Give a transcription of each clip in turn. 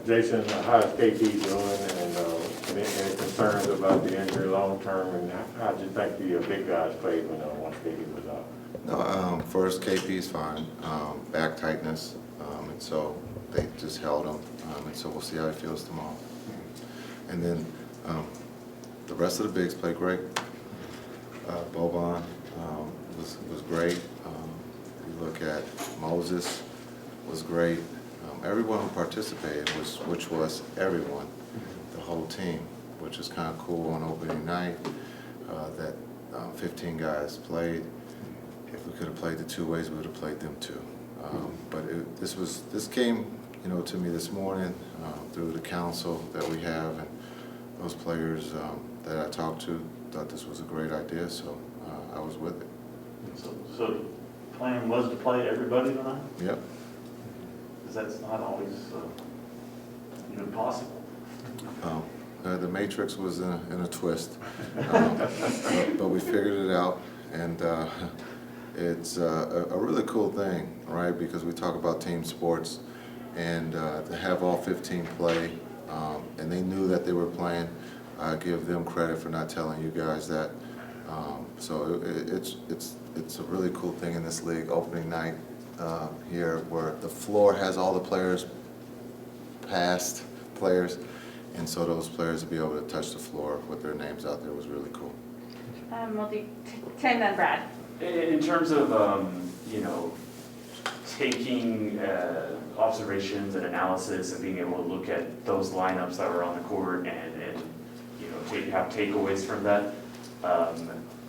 Jason, how's KP doing, and any concerns about the injury long term, and how did you think the big guys played when once KP was out? No, first KP's fine, back tightness, and so they just held him, and so we'll see how he feels tomorrow. And then the rest of the bigs played great. Boban was great. You look at Moses was great. Everyone who participated, which was everyone, the whole team, which is kind of cool on opening night, that 15 guys played. If we could have played the two ways, we would have played them too. But this came, to me this morning through the council that we have, and those players that I talked to thought this was a great idea, so I was with it. So the plan was to play everybody tonight? Yep. Because that's not always even possible. The matrix was in a twist, but we figured it out, and it's a really cool thing, right? Because we talk about team sports, and to have all 15 play, and they knew that they were playing. I give them credit for not telling you guys that. So it's a really cool thing in this league, opening night here, where the floor has all the players, past players, and so those players to be able to touch the floor with their names out there was really cool. We'll do Tim then Brad. In terms of, taking observations and analysis and being able to look at those lineups that were on the court and have takeaways from that,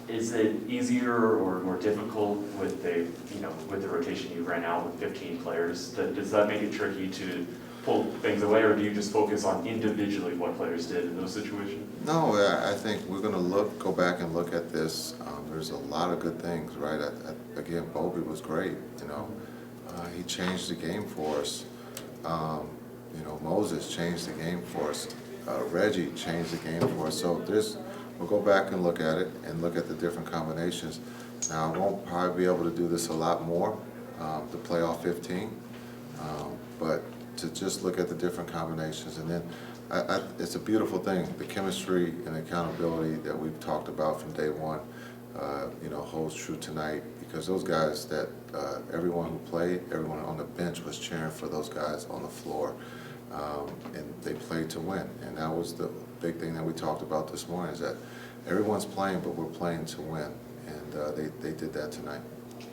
is it easier or more difficult with the rotation you ran out with 15 players? Does that make it tricky to pull things away, or do you just focus on individually what players did in those situations? No, I think we're going to go back and look at this. There's a lot of good things, right? Again, Bobby was great. He changed the game for us. Moses changed the game for us. Reggie changed the game for us. So we'll go back and look at it and look at the different combinations. Now, I won't probably be able to do this a lot more, to play all 15, but to just look at the different combinations. And then it's a beautiful thing. The chemistry and accountability that we've talked about from day one, holds true tonight, because those guys that everyone who played, everyone on the bench was cheering for those guys on the floor, and they played to win. And that was the big thing that we talked about this morning, is that everyone's playing, but we're playing to win, and they did that tonight.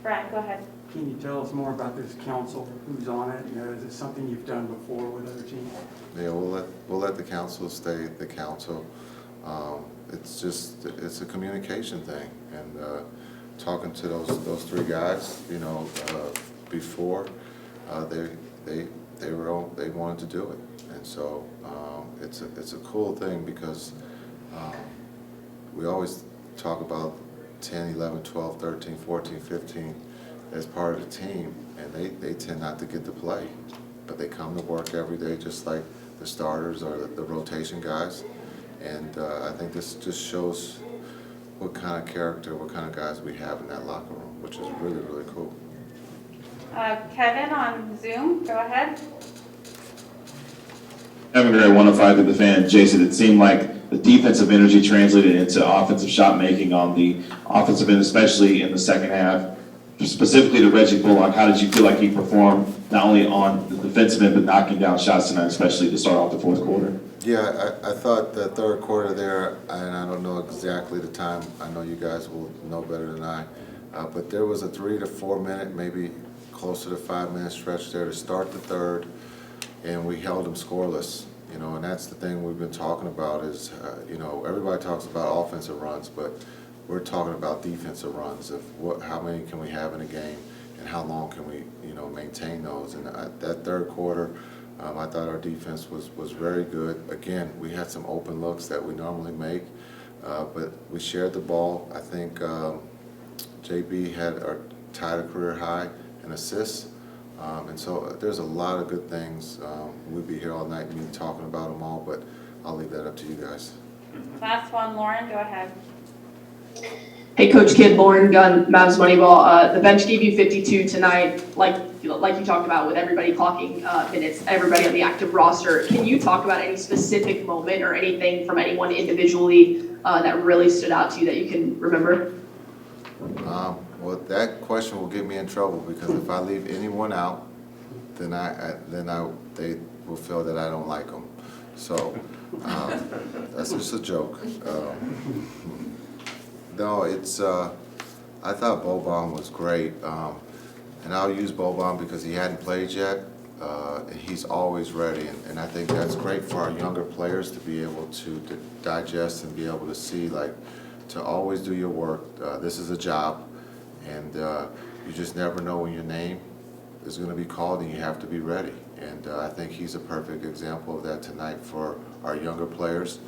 Brad, go ahead. Can you tell us more about this council? Who's on it? Is it something you've done before with other teams? Yeah, we'll let the council stay the council. It's a communication thing, and talking to those three guys, before they wanted to do it, and so it's a cool thing, because we always talk about 10, 11, 12, 13, 14, 15 as part of the team, and they tend not to get to play, but they come to work every day just like the starters or the rotation guys, and I think this just shows what kind of character, what kind of guys we have in that locker room, which is really, really cool. Kevin on Zoom, go ahead. Kevin Gray, 105 to the Fan. Jason, it seemed like the defensive energy translated into offensive shot making on the offensive end, especially in the second half. Specifically to Reggie Bullock, how did you feel like he performed not only on the defensive end but knocking down shots tonight, especially to start off the fourth quarter? Yeah, I thought the third quarter there, and I don't know exactly the time, I know you guys will know better than I, but there was a 3 to 4 minute, maybe closer to 5 minute stretch there to start the third, and we held them scoreless. And that's the thing we've been talking about is, everybody talks about offensive runs, but we're talking about defensive runs of how many can we have in a game, and how long can we, maintain those. And that third quarter, I thought our defense was very good. Again, we had some open looks that we normally make, but we shared the ball. I think JB had tied a career high in assists. And so there's a lot of good things. We'd be here all night, me talking about them all, but I'll leave that up to you guys. Last one, Lauren, go ahead. Hey, Coach Kidd, Lauren Gunn, Mavs Moneyball. The bench gave you 52 tonight, like you talked about with everybody clocking minutes, everybody on the active roster. Can you talk about any specific moment or anything from anyone individually that really stood out to you that you can remember? Well, that question will get me in trouble because if I leave anyone out, then they will feel that I don't like them. So that's just a joke. No, it's, I thought Boban was great, and I'll use Boban because he hadn't played yet. He's always ready, and I think that's great for our younger players to be able to digest and be able to see, like, to always do your work. This is a job, and you just never know when your name is going to be called, and you have to be ready. And I think he's a perfect example of that tonight for our younger players.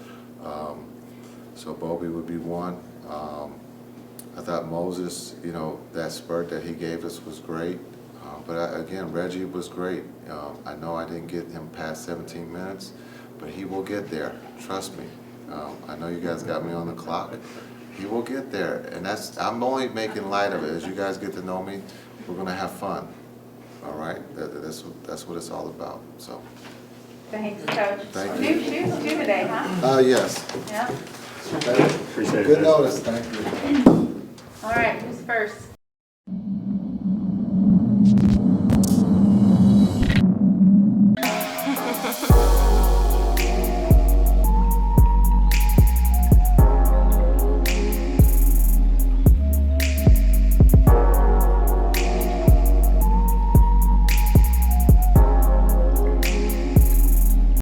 So Bobby would be one. I thought Moses, you know, that spurt that he gave us was great. Again, Reggie was great. I know I didn't get him past 17 minutes, but he will get there. Trust me. I know you guys got me on the clock. He will get there, and I'm only making light of it. As you guys get to know me, we're gonna have fun. All right, that's what it's all about. So. Thanks, Coach. Thank New shoes too today, huh? Yes. Yeah. Appreciate it. Good notice. Thank you. All right, who's first?